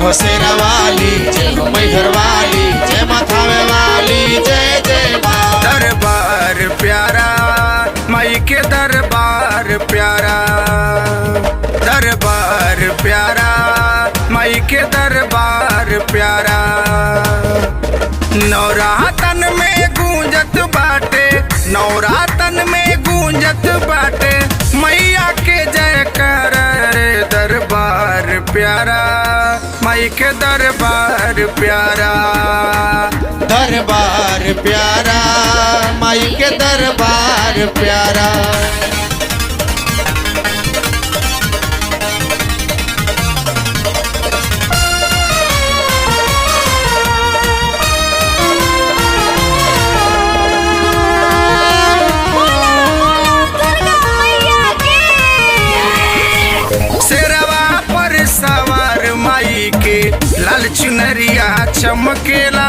हो शेरा वाली, जय हो मैहर वाली, जय माथावे वाली, जय जय माँ। दरबार प्यारा माई के दरबार प्यारा, दरबार प्यारा माई के दरबार प्यारा। नवरातन में गूंजत बाटे, नवरातन में गूंजत बाटे मैया के जयकार। दरबार प्यारा माई के दरबार प्यारा, दरबार प्यारा माई के दरबार प्यारा। सवार माई के लाल चुनरिया चमकेला,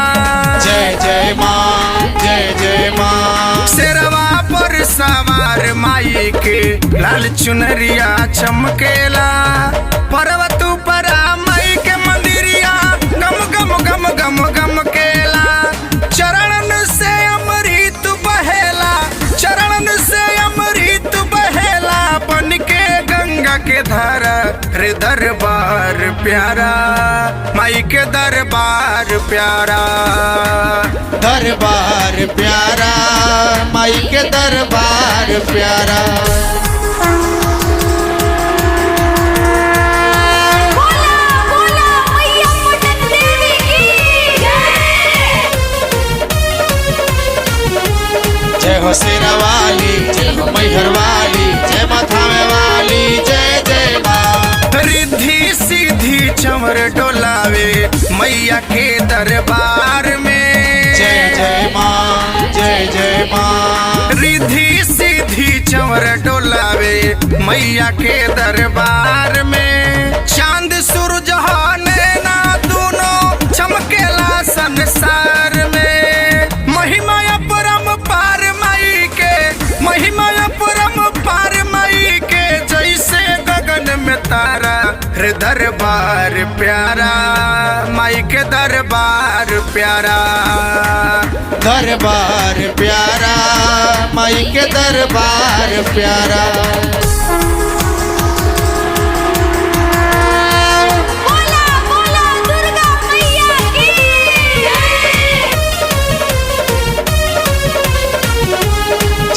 जय जय माँ, जय जय माँ। शेरवा पर सवार माई के लाल चुनरिया चमकेला। पर्वत पर माई के मंदिरिया गम गम गम गम गम केला। चरणन से अमृत बहेला, चरणन से अमृत बहेला, बन के गंगा के धारा। रे दरबार प्यारा माई के दरबार प्यारा, दरबार प्यारा माई के दरबार प्यारा। जय हो शेरा वाली, जय हो मैहर वाली, जय माथावे वाली, जय जय माँ। रिद्धि सीधी चमर डोलावे मैया के दरबार में, जय जय माँ, जय जय माँ। रिद्धि सीधी चमर डोलावे मैया के दरबार में। चांद सूरज नैना दोनों चमकेला संसार में। महिमा परम पार माई के, महिमा परम पार माई के, जैसे गगन में तारा। रे दरबार प्यारा माई के दरबार प्यारा, दरबार प्यारा माई के दरबार प्यारा।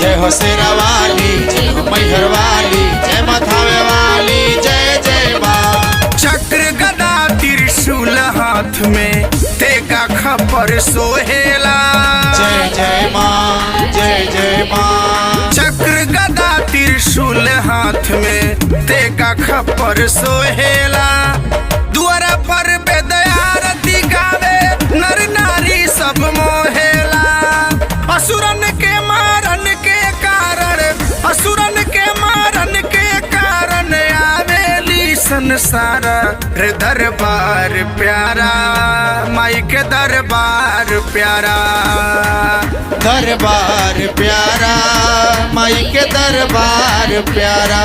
जय हो शेरा वाली, जय हो मैहर वाली, जय माथावे वाली, जय जय माँ। चक्र गदा त्रिशूल हाथ में तेगा खपर सोहेला, जय जय माँ, जय जय माँ। चक्र गदा त्रिशूल हाथ में तेगा खपर सोहेला। द्वारा पर बेदयारती गावे नर नारी सब मोहेला। असुरन के मारन के कारण, असुरन के मारन के कारण आवेली संसार। रे दरबार प्यारा माई के दरबार प्यारा, दरबार प्यारा माई के दरबार प्यारा।